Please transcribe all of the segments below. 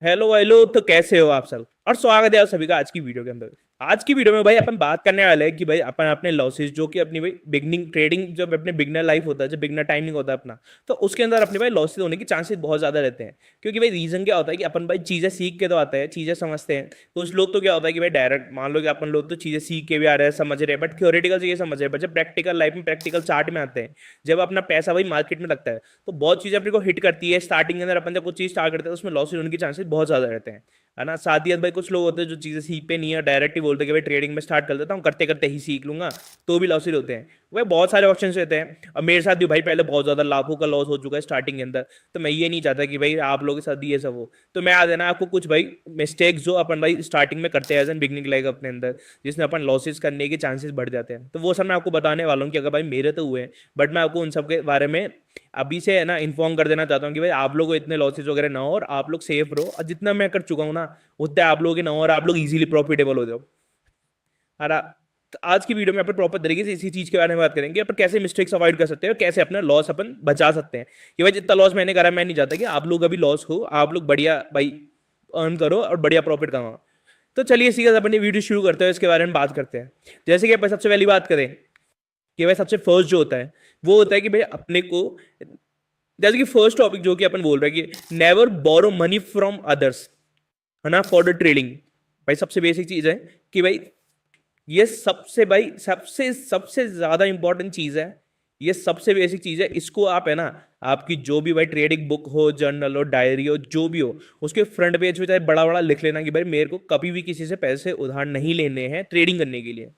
Hello hello, तो कैसे हो आप सब। और स्वागत है आप सभी का आज की वीडियो के अंदर। आज की वीडियो में भाई अपन बात करने वाले हैं कि भाई अपन अपने लॉसेस जो कि अपनी भाई बिगनिंग ट्रेडिंग, जब अपने बिगनर लाइफ होता है, जब बिगनर टाइमिंग होता है अपना, तो उसके अंदर अपने भाई लॉसेस होने के चांसेस बहुत ज्यादा रहते हैं। क्योंकि भाई रीजन क्या होता है कि अपन भाई चीजें सीख के तो आते हैं, चीजें समझते हैं। कुछ लोग तो क्या होता है कि भाई डायरेक्ट मान लो कि अपन लोग तो चीजें सीख के भी आ रहे हैं, समझ रहे हैं, बट थ्योरेटिकल चीजें समझ रहे हैं, बट जब प्रैक्टिकल लाइफ में प्रैक्टिकल चार्ट में आते हैं, जब अपना पैसा भाई मार्केट में लगता है, तो बहुत चीजें अपने को हिट करती है। स्टार्टिंग के अंदर अपन जब कुछ चीज स्टार्ट करते हैं, उसमें लॉसेस होने के चांसेस बहुत ज्यादा रहते हैं, है ना। साथ ही साथ भाई कुछ लोग होते हैं जो चीजें सीखते नहीं है, डायरेक्ट ही बोलते हैं कि भाई ट्रेडिंग में स्टार्ट कर देता हूँ, करते करते ही सीख लूंगा, तो भी लॉसेज होते हैं। वह बहुत सारे ऑप्शन रहते हैं। अब मेरे साथ भी भाई पहले बहुत ज्यादा लाखों का लॉस हो चुका है स्टार्टिंग के अंदर। तो मैं ये नहीं चाहता कि भाई आप लोगों के साथ भी ये सब हो। तो मैं आ देना आपको कुछ भाई मिस्टेक्स जो अपन भाई स्टार्टिंग में करते हैं एज एन बिगनिंग लाइक अपने अंदर, जिसमें अपन लॉसेस करने के चांसेस बढ़ जाते हैं, तो वो सब मैं आपको बताने वाला हूँ कि अगर भाई मेरे तो हुए हैं, बट मैं आपको उन सब के बारे में अभी से है ना इन्फॉर्म कर देना चाहता हूँ कि भाई आप लोगों को इतने लॉसेस वगैरह ना हो और आप लोग सेफ रहो, और जितना मैं कर चुका हूँ ना उतने आप लोगों के ना हो और आप लोग इजीली प्रॉफिटेबल हो जाओ। और तो आज की वीडियो में अपन प्रॉपर तरीके से इसी चीज के बारे में बात करेंगे, अपन कैसे मिस्टेक्स अवॉइड कर सकते हैं और कैसे अपना लॉस अपन बचा सकते हैं। कि भाई जितना लॉस मैंने करा, मैं नहीं चाहता कि आप लोग अभी लॉस हो, आप लोग बढ़िया भाई अर्न करो और बढ़िया प्रॉफिट कमाओ। तो चलिए इसी के साथ अपनी वीडियो शुरू करते हैं, इसके बारे में बात करते हैं। जैसे कि अपन सबसे पहली बात करें कि भाई सबसे फर्स्ट जो होता है वो होता है कि भाई अपने को, जैसे कि फर्स्ट टॉपिक जो कि अपन बोल रहे हैं कि never borrow money from others, है ना, फॉर द ट्रेडिंग। भाई सबसे बेसिक चीज है कि भाई ये सबसे भाई सबसे सबसे ज्यादा इंपॉर्टेंट चीज है। ये सबसे बेसिक चीज है, इसको आप है ना, आपकी जो भी भाई ट्रेडिंग बुक हो, जर्नल हो, डायरी हो, जो भी हो, उसके फ्रंट पेज पे चाहे बड़ा बड़ा लिख लेना कि भाई मेरे को कभी भी किसी से पैसे उधार नहीं लेने हैं ट्रेडिंग करने के लिए।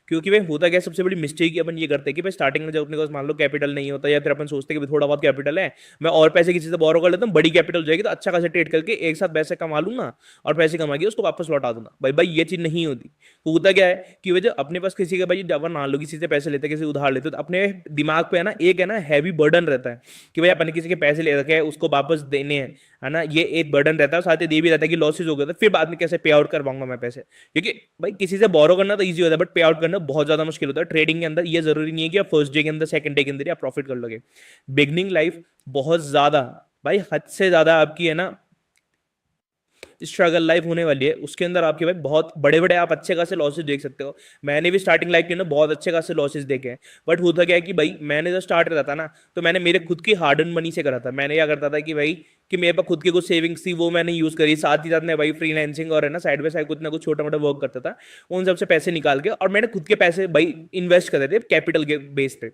क्योंकि भाई होता क्या है, सबसे बड़ी मिस्टेक अपन ये करते हैं कि भाई स्टार्टिंग में जब अपने पास मान लो कैपिटल नहीं होता, या फिर अपन सोचते हैं कि थोड़ा बहुत कैपिटल है, मैं और पैसे किसी से बोरो कर लेता हूँ, बड़ी कैपिटल हो जाएगी तो अच्छा खासा ट्रेड करके एक साथ पैसे कमा लूंगा और पैसे कमा के उसको वापस लौटा दूंगा। भाई भाई ये चीज नहीं होती। होता क्या है कि वजह अपने पास किसी के भाई जब मान लो किसी से पैसे लेते, किसी उधार लेते, तो अपने दिमाग पे है ना एक है ना हैवी बर्डन रहता है कि भाई अपने किसी के पैसे ले रखे हैं, उसको वापस देने हैं, है ना। ये एक बर्डन रहता है, साथ ही ये भी रहता है कि लॉसेज हो गया तो फिर बाद में कैसे पे आउट करवाऊंगा मैं पैसे। क्योंकि भाई किसी से बोरो करना तो ईजी होता है, बट पे आउट करना बहुत ज्यादा मुश्किल होता है ट्रेडिंग के अंदर। ये जरूरी नहीं है कि आप फर्स्ट डे के अंदर, सेकंड डे के अंदर आप प्रॉफिट कर लोगे। बिगनिंग लाइफ बहुत ज्यादा भाई हद से ज्यादा आपकी है ना स्ट्रगल लाइफ होने वाली है। उसके अंदर आपके भाई बहुत बड़े बड़े आप अच्छे खासे लॉसेस देख सकते हो। मैंने भी स्टार्टिंग लाइफ के ना बहुत अच्छे खासे लॉसेस देखे हैं। बट होता क्या है कि भाई मैंने जब स्टार्ट करा था ना, तो मैंने मेरे खुद की हार्ड अर्न मनी से करा था। मैंने क्या करता था कि भाई कि मेरे पास खुद की कुछ सेविंग्स थी, वो मैंने यूज करी। साथ ही साथ मैं भाई फ्रीलांसिंग और है ना साइड बाय साइड कुछ ना कुछ छोटा मोटा वर्क करता था। उन सबसे पैसे निकाल के और मैंने खुद के पैसे भाई इन्वेस्ट कर थे कैपिटल के बेस पे।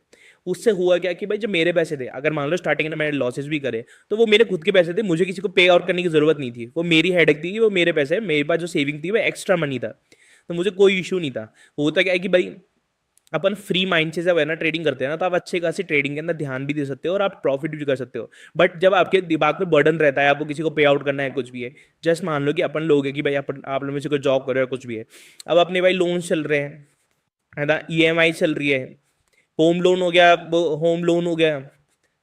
उससे हुआ क्या कि भाई जब मेरे पैसे थे, अगर मान लो स्टार्टिंग में मैंने लॉसेस भी करे, तो वो मेरे खुद के पैसे थे, मुझे किसी को पे आउट करने की जरूरत नहीं थी। वो मेरी हेडेक थी, वो मेरे पैसे, मेरे पास जो सेविंग थी वो एक्स्ट्रा मनी था, तो मुझे कोई इशू नहीं था। होता क्या है कि भाई अपन फ्री माइंड से जब है ना ट्रेडिंग करते हैं ना, तो आप अच्छे खासी ट्रेडिंग के अंदर ध्यान भी दे सकते हो और आप प्रॉफिट भी कर सकते हो। बट जब आपके दिमाग में बर्डन रहता है, आपको किसी को पे आउट करना है, कुछ भी है, जस्ट मान लो कि अपन लोग है कि भाई अपन आप लोग में से कोई जॉब कर रहे हो, कुछ भी है, अब अपने भाई लोन चल रहे हैं, है ना, ईएमआई चल रही है, होम लोन हो गया, होम लोन हो गया,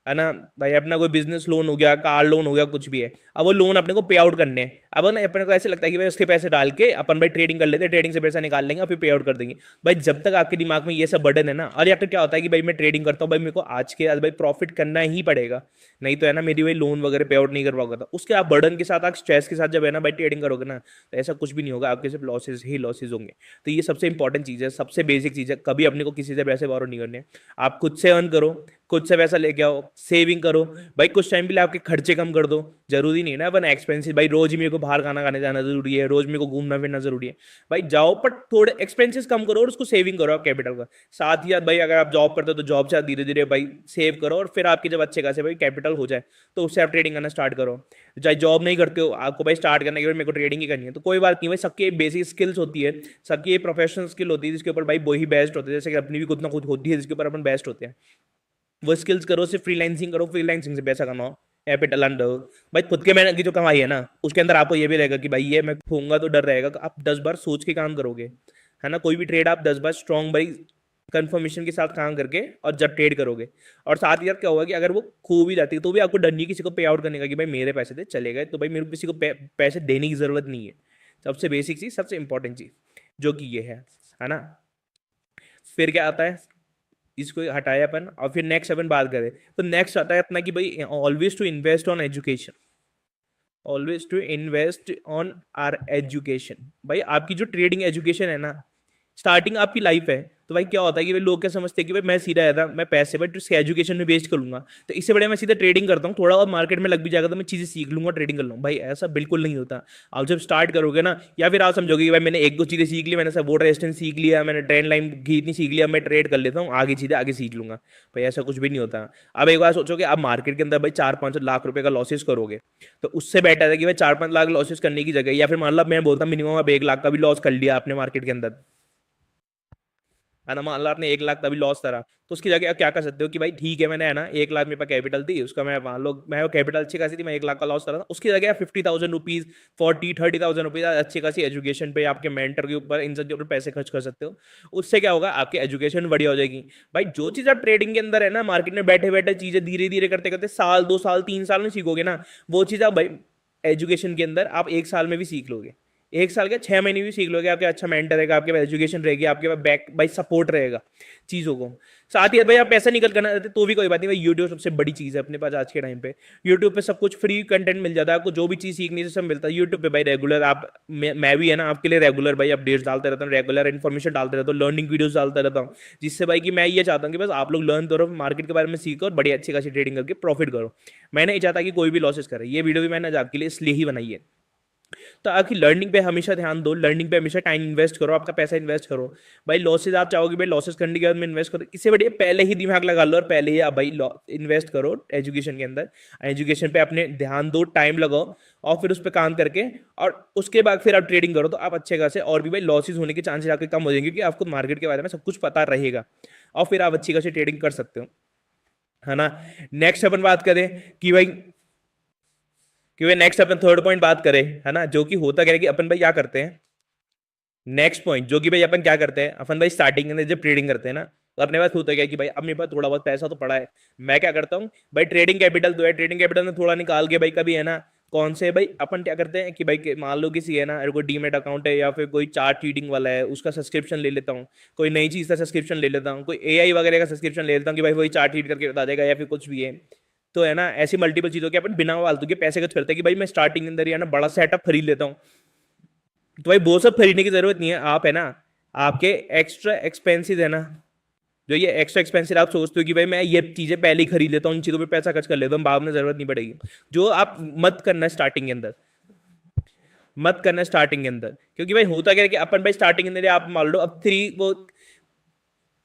है ना, भाई अपना कोई बिजनेस लोन हो गया, कार लोन हो गया, कुछ भी है। अब वो लोन अपने को पे आउट करने हैं। अब ना अपने को ऐसे लगता है कि भाई उसके पैसे डाल के अपन भाई ट्रेडिंग कर लेते हैं, ट्रेडिंग से पैसा निकाल लेंगे और फिर पे आउट कर देंगे। भाई जब तक आपके दिमाग में ये सब बर्डन है ना, और या फिर क्या होता है कि भाई मैं ट्रेडिंग करता हूँ, भाई मेरे को आज के आज भाई प्रॉफिट करना ही पड़ेगा, नहीं तो है ना मेरी भाई लोन वगैरह पे आउट नहीं कर पाऊंगा। तो उसके आप बर्डन के साथ, आप स्ट्रेस के साथ जब है ना भाई ट्रेडिंग करोगे ना, तो ऐसा कुछ भी नहीं होगा, आपके सिर्फ लॉसेज ही लॉसेज होंगे। तो ये सबसे इंपॉर्टेंट चीज़ है, सबसे बेसिक चीज़ है, कभी अपने को किसी से पैसे बोरो नहीं करने। आप खुद से अर्न करो, खुद से पैसा लेके आओ, सेविंग करो। भाई कुछ टाइम के लिए आपके खर्चे कम कर दो। जरूरी नहीं है ना अपन एक्सपेंसिव, भाई रोज ही मेरे को बाहर खाना खाने जाना जरूरी है, रोज मेरे को घूमना फिरना जरूरी है। भाई जाओ, पर थोड़े एक्सपेंसेस कम करो और उसको सेविंग करो आप कैपिटल का। साथ ही साथ भाई अगर आप जॉब करते हो तो जॉब से धीरे धीरे भाई सेव करो, और फिर आपके जब अच्छे खासे भाई कैपिटल हो जाए, तो उससे आप ट्रेडिंग करना स्टार्ट करो। चाहे जॉब नहीं करते हो, आपको भाई स्टार्ट करने के बाद मेरे को ट्रेडिंग ही करनी है, तो कोई बात नहीं भाई, सबके बेसिक स्किल्स होती है, सबकी प्रोफेशनल स्किल होती है जिसके ऊपर भाई वही बेस्ट होते हैं। जैसे कि अपनी भी कुछ ना कुछ होती है जिसके ऊपर अपन बेस्ट होते हैं, वो स्किल्स करो, सिर्फ फ्रीलांसिंग करो, फ्रीलांसिंग से पैसा कमाओ, कैपिटल अर्न करो। भाई खुद के मेहनत की जो कमाई है ना, उसके अंदर आपको ये भी रहेगा कि भाई ये मैं खोऊंगा तो डर रहेगा, आप 10 बार सोच के काम करोगे, है ना। कोई भी ट्रेड आप 10 बार स्ट्रॉन्ग भाई कंफर्मेशन के साथ काम करके और जब ट्रेड करोगे। और साथ ही साथ क्या होगा कि अगर वो खो भी जाती है तो भी आपको डर नहीं किसी को पे आउट करने का कि भाई मेरे पैसे थे चले गए, तो भाई मेरे को किसी को पैसे देने की जरूरत नहीं है। सबसे बेसिक चीज, सबसे इंपॉर्टेंट चीज जो कि ये है ना। फिर क्या आता है, इसको हटाया अपन, और फिर नेक्स्ट अपन बात करें, तो नेक्स्ट आता है अपना कि भाई always to invest on education. Always to invest on our education. भाई आपकी जो ट्रेडिंग एजुकेशन है ना, स्टार्टिंग आपकी लाइफ है, तो भाई क्या होता है कि भाई लोग क्या समझते हैं कि भाई मैं सीधा रहता, मैं पैसे बट उसके एजुकेशन में वेस्ट करूंगा, तो इससे बड़े मैं सीधा ट्रेडिंग करता हूँ, थोड़ा और मार्केट में लग भी जाएगा तो मैं चीजें सीख लूंगा, ट्रेडिंग कर लूंगा। भाई ऐसा बिल्कुल नहीं होता। आप जब स्टार्ट करोगे ना, या फिर आप समझोगे कि भाई मैंने एक दो चीजें सीख ली, मैंने सब वोटर रेजिस्टेंस सीख लिया, मैंने ट्रेंड लाइन खींचनी सीख लिया, मैं ट्रेड कर लेता हूँ, आगे चीजें आगे सीख लूंगा। भाई ऐसा कुछ भी नहीं होता। अब एक बार सोचो कि आप मार्केट के अंदर भाई 4-5 लाख रुपए का लॉसेस करोगे, तो उससे बेटर है कि भाई 4-5 लाख लॉसेस करने की जगह, या फिर मान लो मैं बोलता मिनिमम आप 1 लाख का भी लॉस कर लिया आपने मार्केट के अंदर, है ना, मान लो आपने 1 लाख तभी लॉस करा, तो उसकी जगह आप क्या कर सकते हो कि भाई ठीक है, मैंने है ना 1 लाख मेरे पास कैपिटल थी, उसका मैं मान लो मैं वो कैपिटल अच्छी खासी थी, मैं 1 लाख का लॉस करा था, उसकी जगह 50,000 रुपीज, 40-30,000 रुपीज अच्छी खासी एजुकेशन पे, आपके मेंटर के ऊपर, इन सब के ऊपर पैसे खर्च कर सकते हो। उससे क्या होगा, आपकी एजुकेशन बढ़िया हो जाएगी। भाई जो चीज़ आप ट्रेडिंग के अंदर है ना, मार्केट में बैठे बैठे चीज़ें धीरे धीरे करते करते साल 2 साल 3 साल में सीखोगे ना, वो चीज़ आप भाई एजुकेशन के अंदर आप 1 साल में भी सीख लोगे। 1 साल के 6 महीने भी सीख लोगे, आपके अच्छा मेंटर रहेगा, आपके पास एजुकेशन रहेगी, आपके पास बैक बाई सपोर्ट रहेगा चीज़ों को। साथ ही भाई आप पैसा निकल करना चाहते तो भी कोई बात नहीं, भाई यूट्यूब सबसे बड़ी चीज़ है अपने पास आज के टाइम पे। यूट्यूब पे सब कुछ फ्री कंटेंट मिल जाता है आपको, जो भी चीज़ सीखने से सब मिलता है यूट्यूब पे भाई। रेगुलर आप मैं भी है ना आपके लिए रेगुलर भाई अपडेट्स डालते रहता हूँ, रेगुलर इन्फॉर्मेशन डालते रहता हूँ, लर्निंग वीडियोस डालता रहता हूँ, जिससे भाई कि मैं ये चाहता हूँ कि बस आप लोग लर्न करो, मार्केट के बारे में सीखो और बड़ी अच्छी खासी ट्रेडिंग करके प्रॉफिट करो। मैं नहीं चाहता कि कोई भी लॉसेस करे। ये वीडियो भी मैंने आज आपके लिए इसलिए ही बनाई है। तो आपकी लर्निंग पे हमेशा ध्यान दो, लर्निंग पे हमेशा टाइम इन्वेस्ट करो, आपका पैसा इन्वेस्ट करो। भाई लॉसेज आप चाहोगे भाई लॉसेस करने के बाद में इन्वेस्ट करो, इससे बढ़िया पहले ही दिमाग लगा लो और पहले ही आप भाई इन्वेस्ट करो एजुकेशन के अंदर। एजुकेशन पे अपने ध्यान दो, टाइम लगाओ, और फिर उस पर काम करके और उसके बाद फिर आप ट्रेडिंग करो, तो आप अच्छे खासे और भी भाई लॉसेज होने के चांसेस आपके कम हो जाएंगे, क्योंकि आपको मार्केट के बारे में सब कुछ पता रहेगा, और फिर आप अच्छी खासी ट्रेडिंग कर सकते हो, है ना। नेक्स्ट अपन बात करें कि भाई नेक्स्ट अपन थर्ड पॉइंट बात करें, है ना, जो कि होता क्या है कि अपन भाई क्या करते हैं, नेक्स्ट पॉइंट जो कि भाई अपन क्या करते हैं, अपन भाई स्टार्टिंग में जब ट्रेडिंग करते हैं ना, तो अपने पास होता क्या है कि भाई अब मेरे पास थोड़ा बहुत पैसा तो पड़ा है, मैं क्या करता हूँ भाई, ट्रेडिंग कैपिटल तो है, ट्रेडिंग कैपिटल में थोड़ा निकाल के भाई कभी है ना, कौन से भाई अपन क्या करते हैं कि भाई मान लो किसी है ना कोई डीमेट अकाउंट है या फिर कोई चार्ट रीडिंग वाला है, उसका सब्सक्रिप्शन ले लेता हूँ, कोई नई चीज़ का सब्सक्रिप्शन ले लेता हूँ, कोई एआई वगैरह का सब्सक्रिप्शन ले लेता हूँ कि भाई वही चार्ट रीड करके बता देगा या फिर कुछ भी है। तो है ना ऐसी मल्टीपल चीज़ों के अपन बिना फालतू के पैसे खर्च करते हैं कि भाई मैं स्टार्टिंग के अंदर ही है ना बड़ा सेटअप खरीद लेता हूँ। तो भाई वो सब खरीदने की जरूरत नहीं है, आप है ना आपके एक्स्ट्रा एक्सपेंसेस है ना, जो ये एक्स्ट्रा एक्सपेंसिव आप सोचते हो कि भाई मैं ये चीजें पहले ही खरीद लेता हूँ, इन चीजों पे पैसा खर्च कर लेता हूँ, बाद में जरूरत नहीं पड़ेगी, जो आप मत करना स्टार्टिंग के अंदर, मत करना स्टार्टिंग के अंदर। क्योंकि भाई होता क्या है कि अपन भाई स्टार्टिंग के अंदर आप मान लो अब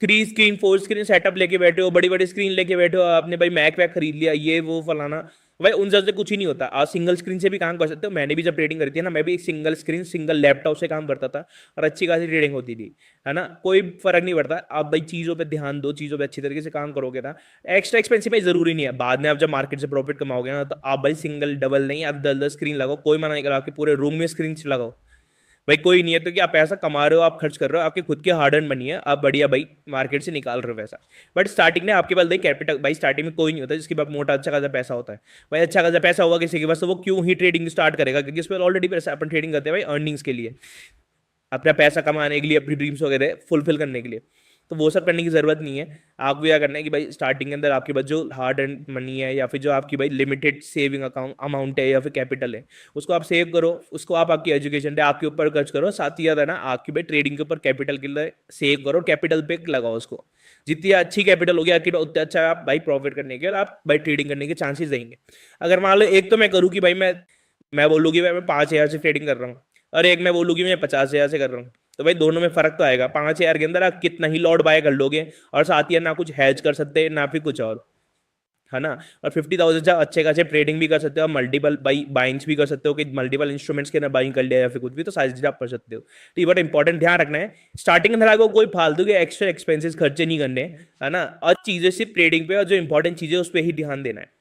3 स्क्रीन 4 स्क्रीन सेटअप लेके बैठे हो, बड़ी बड़ी स्क्रीन लेके बैठे हो, आपने भाई मैक वैक खरीद लिया, ये वो फलाना, भाई उन सबसे कुछ ही नहीं होता। आप सिंगल स्क्रीन से भी काम कर सकते हो। मैंने भी जब ट्रेडिंग करी थी ना, मैं भी एक सिंगल स्क्रीन सिंगल लैपटॉप से काम करता था और अच्छी खासी ट्रेडिंग होती थी, है ना, कोई फर्क नहीं पड़ता। आप भाई चीज़ों पे ध्यान दो, चीज़ों पे अच्छी तरीके से काम करोगे ना, एक्स्ट्रा एक्सपेंसिव भाई जरूरी नहीं है, बाद में आप जब मार्केट से प्रॉफिट कमाओगे ना, तो आप भाई सिंगल डबल नहीं, आप 10-10 स्क्रीन लगाओ, कोई मना नहीं करा, आपके पूरे रूम में स्क्रीन लगाओ, भाई कोई नहीं है तो कि आप पैसा कमा रहे हो, आप खर्च कर रहे हो, आपके खुद के हार्ड अर्न मनी है, आप बढ़िया भाई मार्केट से निकाल रहे हो पैसा। बट स्टार्टिंग में आपके पास भाई कैपिटल, भाई स्टार्टिंग में कोई नहीं होता जिसके पास मोटा अच्छा खासा पैसा होता है। भाई अच्छा खासा पैसा होगा किसी के पास, तो वो क्यों ही ट्रेडिंग स्टार्ट करेगा, क्योंकि उस पर ऑलरेडी पैसा, अपन ट्रेडिंग करते हैं भाई अर्निंग्स के लिए, अपना पैसा कमाने के लिए, अपनी ड्रीम्स वगैरह फुलफिल करने के लिए। तो वो सब करने की ज़रूरत नहीं है। आपको क्या करना है कि भाई स्टार्टिंग के अंदर आपके पास जो हार्ड एंड मनी है, या फिर जो आपकी भाई लिमिटेड सेविंग अकाउंट अमाउंट है या फिर कैपिटल है, उसको आप सेव करो, उसको आप आपकी एजुकेशन पे आपके ऊपर खर्च करो, साथ ही ज़्यादा ना आपकी भाई ट्रेडिंग के ऊपर कैपिटल के लिए सेव करो, कैपिटल पे लगाओ उसको। जितनी अच्छी कैपिटल होगी आपकी उतना अच्छा आप भाई प्रॉफिट करने के और आप भाई ट्रेडिंग करने के चांसेस देंगे। अगर मान लो एक तो मैं करूँ कि भाई मैं बोलूँ कि भाई मैं 5,000 से ट्रेडिंग कर रहा हूँ, और एक मैं बोलूँ कि मैं 50,000 से कर रहा हूँ, तो भाई दोनों में फर्क तो आएगा। 5,000 के अंदर आप कितना ही लॉट बाय कर लोगे, और साथ ही ना कुछ हैज कर सकते हैं ना फिर कुछ और, है ना। और 50,000 से अच्छे खासे ट्रेडिंग भी कर सकते हो, मल्टीपल बाइंग्स भी कर सकते हो कि मल्टीपल इंस्ट्रूमेंट्स के ना बाइंग कर लिया या फिर कुछ भी, तो सारी चीज़ें आप कर सकते हो। तो ये बड़ा इंपॉर्टेंट ध्यान रखना है, स्टार्टिंग में आपको कोई फालतू के एक्स्ट्रा एक्सपेंसेस खर्चे नहीं करने, है ना, और चीज़ें सिर्फ ट्रेडिंग पे और जो इंपॉर्टेंट चीज़ें उस पर ही ध्यान देना है,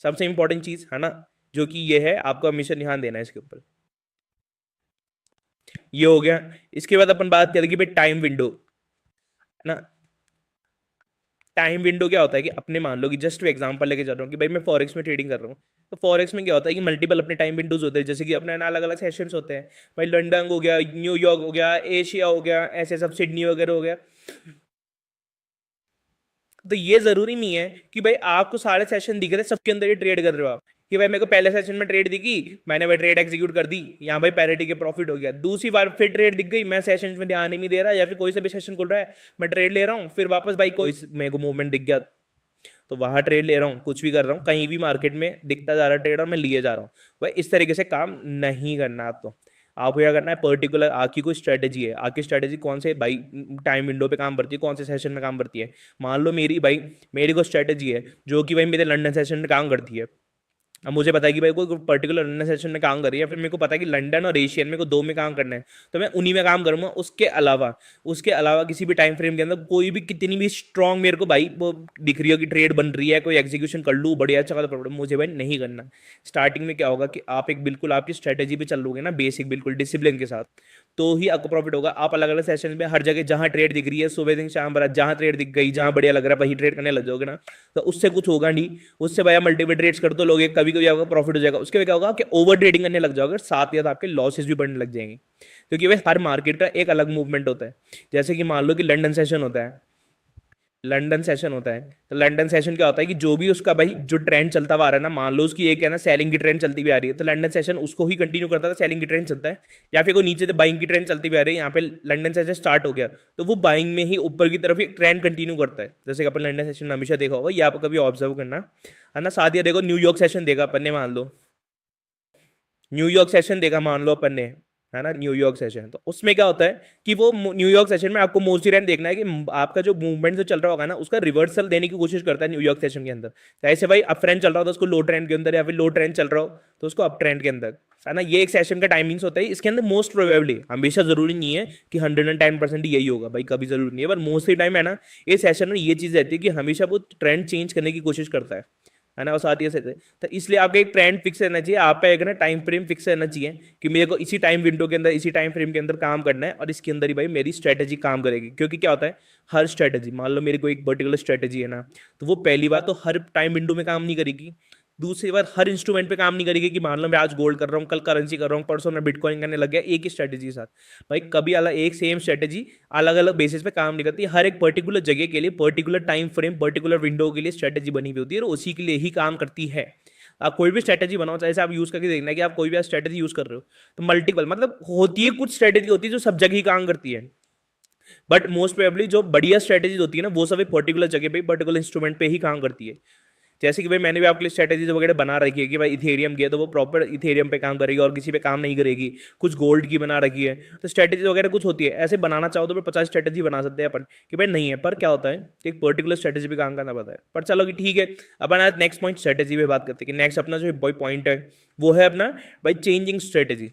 सबसे इंपॉर्टेंट चीज़, है ना, जो कि ये है, आपको हमेशा ध्यान देना है इसके ऊपर। ये हो गया। इसके बाद अपन बात करेंगे भाई टाइम विंडो, है ना। टाइम विंडो क्या होता है कि अपने मान लो कि जस्ट एग्जांपल लेके जा रहा हूँ कि भाई मैं फॉरेक्स में ट्रेडिंग कर रहा हूँ, तो फॉरेक्स में क्या होता है कि मल्टीपल अपने टाइम विंडोज होते हैं, जैसे कि अपने ना अलग अलग सेशंस होते हैं, भाई लंदन हो गया, न्यूयॉर्क हो गया, एशिया हो गया, ऐसे सब, सिडनी वगैरह हो गया। तो ये जरूरी नहीं है कि भाई आपको सारे सेशन दिख रहे हैं सबके अंदर ही ट्रेड कर रहे हो आप। कि भाई मेरे को पहले सेशन में ट्रेड दिखी, मैंने भाई ट्रेड एग्जीक्यूट कर दी, यहाँ भाई पैरिटी के प्रॉफिट हो गया। दूसरी बार फिर ट्रेड दिख गई, मैं सेशन में ध्यान ही नहीं दे रहा, या फिर कोई सा भी सेशन खुल रहा है मैं ट्रेड ले रहा हूँ, फिर वापस भाई कोई मेरे को मूवमेंट दिख गया तो वहां ट्रेड ले रहा हूँ, कुछ भी कर रहा हूँ, कहीं भी मार्केट में दिखता जा रहा है ट्रेड और मैं लिए जा रहा हूँ। भाई इस तरीके से काम नहीं करना आपको क्या करना है, पर्टिकुलर आपकी कोई स्ट्रेटेजी है, आपकी स्ट्रेटेजी कौन से भाई टाइम विंडो पे काम करती है, कौन से सेशन में काम करती है। मान लो मेरी कोई स्ट्रेटेजी है जो कि भाई मेरे लंदन सेशन में काम करती है। अब मुझे पता है कि भाई कोई पर्टिकुलर लंदन सेशन में काम कर रही है, फिर मेरे को पता है कि लंदन और एशियन में को दो में काम करना है, तो मैं उन्हीं में काम करूंगा। उसके अलावा किसी भी टाइम फ्रेम के अंदर कोई भी कितनी भी स्ट्रांग मेरे को भाई वो दिख रही हो कि ट्रेड बन रही है, कोई एग्जीक्यूशन कर लूँ बढ़िया अच्छा खासा प्रॉब्लम, मुझे भाई नहीं करना। स्टार्टिंग में क्या होगा कि आप एक बिल्कुल आपकी स्ट्रेटेजी पे चल लोगे ना, बेसिक बिल्कुल डिसिप्लिन के साथ, तो ही आपको प्रॉफिट होगा। आप अलग अलग सेशन में हर जगह जहां ट्रेड दिख रही है सुबह दिन शाम रात, जहां ट्रेड दिख गई जहां बढ़िया लग रहा है वही ट्रेड करने लग जाओगे ना, तो उससे कुछ होगा नहीं। उससे भैया मल्टीपल ट्रेड्स कर तो लोगे, कभी कभी आपका प्रॉफिट हो जाएगा, उसके बाद क्या होगा कि ओवर ट्रेडिंग करने लग जाओगे, साथ ही साथ आपके लॉसेस भी बढ़ने लग जाएंगे। क्योंकि भाई हर मार्केट का एक अलग मूवमेंट होता है। जैसे कि मान लो कि लंदन सेशन होता है, तो लंदन सेशन क्या होता है कि जो भी उसका भाई जो ट्रेंड चलता हुआ आ रहा है ना, मान लो उसकी एक है ना सेलिंग की ट्रेंड चलती हुई आ रही है, तो लंदन सेशन उसको ही कंटिन्यू करता है, सेलिंग की ट्रेंड चलता है। या फिर कोई नीचे से बाइंग की ट्रेंड चलती हुई आ रही है, यहाँ पे लंदन सेशन स्टार्ट हो गया तो वो बाइंग में ही ऊपर की तरफ एक ट्रेंड कंटिन्यू करता है। जैसे कि अपन लंदन सेशन में हमेशा देखा होगा, ये आप कभी ऑब्जर्व करना है ना। साथ ही देखो न्यूयॉर्क सेशन देखा अपन ने, मान लो न्यूयॉर्क सेशन देखा मान लो अपन ने, है ना, न्यूयॉर्क सेशन, तो उसमें क्या होता है कि वो न्यूयॉर्क सेशन में आपको मोस्टली टाइम देखना है कि आपका जो मूवमेंट जो चल रहा होगा ना उसका रिवर्सल देने की कोशिश करता है न्यूयॉर्क सेशन के अंदर। तो ऐसे भाई अप ट्रेंड चल रहा होता है उसको लो ट्रेंड के अंदर, या फिर लो ट्रेंड चल रहा हो तो उसको अप ट्रेंड के अंदर, है ना। ये एक सेशन का टाइमिंग्स होता है, इसके अंदर मोस्ट प्रोबेबली, हमेशा जरूरी नहीं है कि 110% यही होगा भाई, कभी जरूरी नहीं है, पर मोस्टली टाइम है ना ये सेशन में ये चीज रहती है कि हमेशा वो ट्रेंड चेंज करने की कोशिश करता है ना। और साथ ही साथ तो इसलिए आपका एक ट्रेंड फिक्स रहना चाहिए, आपका एक ना टाइम फ्रेम फिक्स रहना चाहिए कि मेरे को इसी टाइम विंडो के अंदर इसी टाइम फ्रेम के अंदर काम करना है, और इसके अंदर ही भाई मेरी स्ट्रेटेजी काम करेगी। क्योंकि क्या होता है, हर स्ट्रेटेजी, मान लो मेरी कोई एक पर्टिकुलर स्ट्रेटेजी है ना, तो वो पहली बार तो हर टाइम विंडो में काम नहीं करेगी, दूसरी बार हर इंस्ट्रूमेंट पे काम नहीं करेगी। कि मान लो मैं आज गोल्ड कर रहा हूँ, कल करेंसी कर रहा हूँ, परसों मैं बिटकॉइन करने लग गया एक ही स्ट्रेटेजी के साथ, भाई कभी अलग एक सेम स्ट्रेटेजी अलग अलग बेसिस पे काम नहीं करती। हर एक पर्टिकुलर जगह के लिए, particular time frame, particular window के लिए स्ट्रेटेजी बनी हुई होती है और उसी के लिए ही काम करती है। आप कोई भी स्ट्रेटेजी बनाओ, जैसे आप यूज करके देखना है कि आप कोई भी स्ट्रेटेजी यूज कर रहे हो, तो मल्टीपल मतलब होती है, कुछ स्ट्रेटेजी होती है जो सब जगह ही काम करती है, बट मोस्ट प्रोबेबली जो बढ़िया स्ट्रेटेजी होती है ना वो सब एक पर्टिकुलर जगह पे, पर्टिकुलर इंस्ट्रूमेंट पे ही काम करती है। जैसे कि भाई मैंने भी आपके लिए स्ट्रेटेजीज वगैरह बना रखी है कि भाई इथेरियम गया तो वो प्रॉपर इथेरियम पे काम करेगी और किसी पे काम नहीं करेगी, कुछ गोल्ड की बना रखी है, तो स्ट्रेटेजी वगैरह कुछ होती है। ऐसे बनाना चाहो तो फिर 50 स्ट्रेटेजी बना सकते हैं अपन कि भाई नहीं है, पर क्या होता है कि एक पर्टिकुलर स्ट्रेटेजी पे काम करना पड़ता है। पर चलो कि ठीक है, अपन आज नेक्स्ट पॉइंट स्ट्रेटेजी पे बात करते हैं कि नेक्स्ट अपना जो पॉइंट है वो है अपना भाई changing strategy.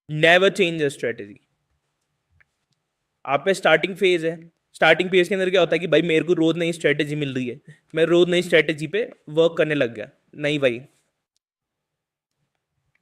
Never change a strategy. आप पे स्टार्टिंग फेज है, स्टार्टिंग फेज के अंदर क्या होता है कि भाई मेरे को रोज नई स्ट्रेटेजी मिल रही है, मैं रोज नई स्ट्रेटेजी पे वर्क करने लग गया। नहीं भाई,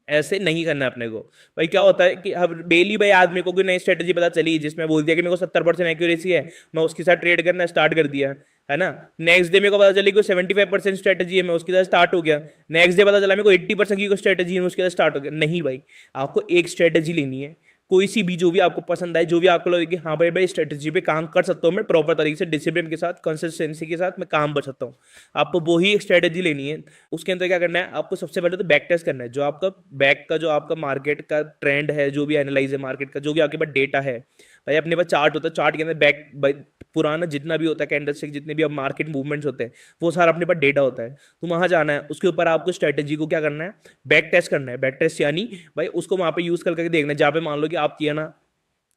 ऐसे नहीं करना है अपने को। भाई क्या होता है कि अब डेली भाई आज मेरे को कोई नई स्ट्रेटेजी पता चली जिसमें बोल दिया कि मेरे को 70% एक्यूरेसी है, मैं उसके साथ ट्रेड करना स्टार्ट कर दिया, है ना। नेक्स्ट डे मेरे को पता चली कोई 75% स्ट्रेटेजी है, मैं उसके साथ स्टार्ट हो गया। नेक्स्ट डे पता चला मेरे को 80% की कोई स्ट्रेटेजी है, मैं उसके साथ स्टार्ट हो गया। नहीं भाई, आपको एक स्ट्रेटेजी लेनी है, कोई सी भी जो भी आपको पसंद आए, जो भी आपको लगे कि हाँ भाई भाई स्ट्रेटेजी पे काम कर सकता हूँ मैं प्रॉपर तरीके से, डिसिप्लिन के साथ, कंसिस्टेंसी के साथ मैं काम कर सकता हूँ, आपको वो ही एक स्ट्रेटेजी लेनी है। उसके अंदर क्या करना है, आपको सबसे पहले तो बैक टेस्ट करना है। जो आपका बैक का जो आपका मार्केट का ट्रेंड है, जो भी एनालाइज है मार्केट का, जो भी आपके पास डेटा है, भाई अपने पास चार्ट होता है, चार्ट के अंदर बैक पुराना जितना भी होता है कैंडलस्टिक, जितने भी अब मार्केट मूवमेंट्स होते हैं, वो सारा अपने पास डेटा होता है। तो वहां जाना है, उसके ऊपर आपको स्ट्रेटेजी को क्या करना है, बैक टेस्ट करना है। बैक टेस्ट यानी भाई उसको वहां पे यूज करके देखना है, जहाँ पे मान लो कि आप किया ना,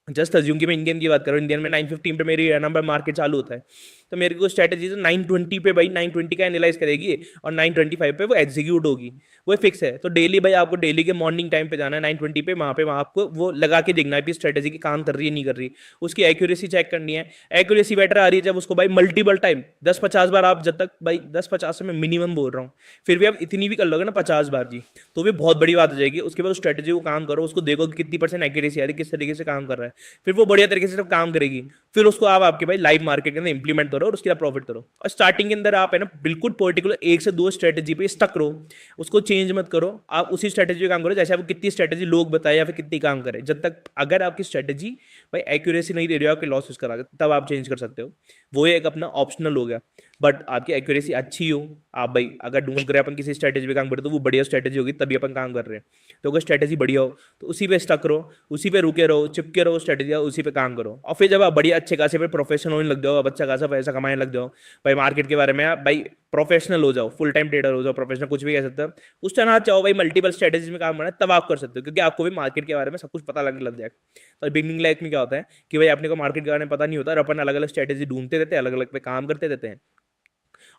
जस्ट अज्यूम कि मैं इंडियन की बात करूँ, इंडियन में 915 पे मेरी नंबर मार्केट चालू होता है, तो मेरे को स्ट्रेटेजी 920 पे भाई 920 का एनालाइज करेगी और 925 पे वो एग्जीक्यूट होगी, वो फिक्स है। तो डेली भाई आपको डेली के मॉर्निंग टाइम पे जाना है 920 पे, वहाँ आपको वो लगा के देखना है कि स्ट्रेटेजी की काम कर रही है नहीं कर रही, उसकी एक्यूरेसी चेक करनी है। एक्यूरेसी बेटर आ रही है जब उसको भाई मल्टीपल टाइम 10-50 बार आप, जब तक भाई 10-50 से मैं मिनिमम बोल रहा हूँ, फिर भी आप इतनी भी कर लोगे ना 50 बार जी, तो भी बहुत बड़ी बात हो जाएगी। उसके बाद स्ट्रेटेजी को काम करो, उसको देखो कि कितनी % एक्यूरेसी आ रही है, किस तरीके से काम कर रहा है, फिर वो बढ़िया तरीके से जब काम करेगी फिर उसको आप आपके भाई लाइव मार्केट के अंदर इंप्लीमेंट करो और उसके बाद प्रॉफिट करो। और स्टार्टिंग के अंदर आप है ना बिल्कुल पर्टिकुलर 1 से 2 स्ट्रेटेजी पे स्टक रहो, उसको चेंज मत करो, आप उसी स्ट्रेटेजी पे काम करो जैसे आपको कितनी स्ट्रेटेजी लोग बताए या फिर कितनी काम करे। जब तक अगर आपकी स्ट्रेटेजी भाई एक्यूरेसी नहीं दे रही हो, आपके लॉसेस करा के, तब आप चेंज कर सकते हो, वो एक अपना ऑप्शनल हो गया। बट आपकी एक्यूरेसी अच्छी हो, आप भाई अगर ढूंढ कर अपन किसी स्ट्रेटेजी पे काम करें तो वो बढ़िया स्ट्रेटेजी होगी, तभी अपन काम कर रहे हैं। तो अगर स्ट्रेटेजी बढ़िया हो तो उसी पे स्टक रहो, उसी पे रुके रहो, चिपके रहो स्ट्रेटेजी, उसी पे काम करो। और फिर जब आप बढ़िया अच्छे खासे पे प्रोफेशनल होने लग जाओ, अब अच्छा खासा पैसा कमाने लग जाओ भाई, मार्केट के बारे में आप भाई प्रोफेशनल हो जाओ, फुल टाइम ट्रेडर हो जाओ, प्रोफेशनल कुछ भी कह सकते हो, उस तरह आप चाहो भाई मल्टीपल स्ट्रेटेजी में काम करना है, तब आप कर सकते हो, क्योंकि आपको भी मार्केट के बारे में सब कुछ पता लगने लग जाएगा। और बिगनिंग लाइफ में क्या होता है कि भाई अपने को मार्केट के बारे में पता नहीं होता और अपन अलग अलग स्ट्रेटेजी ढूंढते रहते हैं, अलग अलग पे काम करते रहते हैं।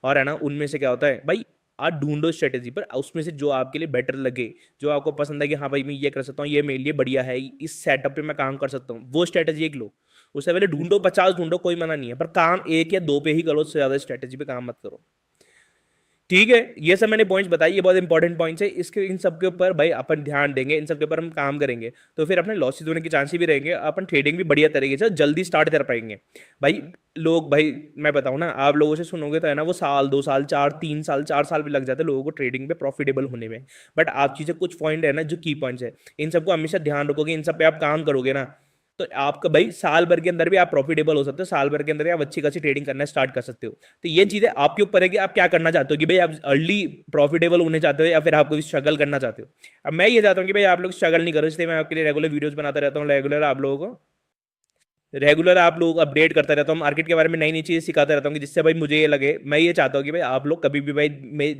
और है ना उनमें से क्या होता है भाई, आप ढूंढो स्ट्रेटेजी पर, उसमें से जो आपके लिए बेटर लगे, जो आपको पसंद है कि हाँ भाई मैं ये कर सकता हूँ, ये मेरे लिए बढ़िया है, इस सेटअप पे मैं काम कर सकता हूँ, वो स्ट्रेटेजी एक लो। उससे पहले ढूंढो 50 ढूंढो, कोई मना नहीं है, पर काम 1 या 2 पे ही करो, उससे ज्यादा स्ट्रेटेजी पे काम मत करो। ठीक है, ये सब मैंने पॉइंट्स बताई, ये बहुत इंपॉर्टेंट पॉइंट्स है, इसके इन सब के ऊपर भाई अपन ध्यान देंगे, इन सब के ऊपर हम काम करेंगे, तो फिर अपने लॉसेस होने के चांसेस भी रहेंगे, अपन ट्रेडिंग भी बढ़िया तरीके से जल्दी स्टार्ट कर पाएंगे। भाई लोग भाई मैं बताऊं ना, आप लोगों से सुनोगे तो है ना वो साल 2 साल 4 3 साल 4 साल भी लग जाते हैं लोगों को ट्रेडिंग पे प्रॉफिटेबल होने में। बट आप चीज़ें कुछ पॉइंट है ना जो की पॉइंट्स है, इन सबको हमेशा ध्यान रखोगे, इन सब पे आप काम करोगे ना, तो आपका भाई साल भर के अंदर भी आप प्रॉफिटेबल हो सकते हो, साल भर के अंदर भी आप अच्छी खासी ट्रेडिंग करना स्टार्ट कर सकते हो। तो ये चीजें आपके ऊपर है कि आप क्या करना चाहते हो, कि भाई आप अर्ली प्रॉफिटेबल होने चाहते हो या फिर आपको स्ट्रगल करना चाहते हो। अब मैं ये चाहता हूँ कि भाई आप लोग स्ट्रगल नहीं करो, इसलिए मैं आपके लिए रेगुलर वीडियोस बनाता रहता हूँ, रेगुलर आप लोग अपडेट करता रहता हूँ, मार्केट के बारे में नई नई चीज़ सिखाता रहता हूँ, कि जिससे भाई मुझे ये लगे, मैं ये चाहता हूँ कि भाई आप लोग कभी भी भाई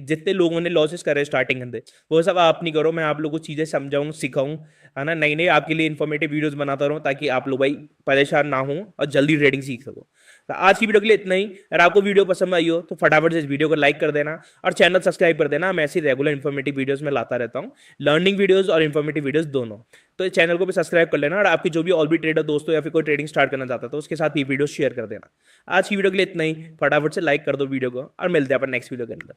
जितने लोगों ने लॉसेस करे स्टार्टिंग के अंदर, वो सब आप नहीं करो, मैं आप लोगों को चीज़ें समझाऊँ सिखाऊँ, है ना, नई नई आपके लिए इन्फॉर्मेटिव वीडियोस बनाता रहूँ, ताकि आप लोग भाई परेशान ना हो और जल्दी ट्रेडिंग सीख सको। तो आज की वीडियो के लिए इतना ही। अगर आपको वीडियो पसंद आई हो तो फटाफट से इस वीडियो को लाइक कर देना और चैनल सब्सक्राइब कर देना। मैं ऐसी रेगुलर इन्फॉर्मेटिव वीडियोस में लाता रहता हूँ, लर्निंग वीडियोस और इन्फॉर्मेटिव वीडियोस दोनों। तो चैनल को भी सब्सक्राइब कर लेना, और आपकी जो भी और भी ट्रेडर दोस्तों या फिर कोई ट्रेडिंग स्टार्ट करना चाहता है तो उसके साथ ये वीडियो शेयर कर देना। आज की वीडियो के लिए इतना ही, फटाफट से लाइक कर दो वीडियो को, और मिलते हैं अपन नेक्स्ट वीडियो के अंदर।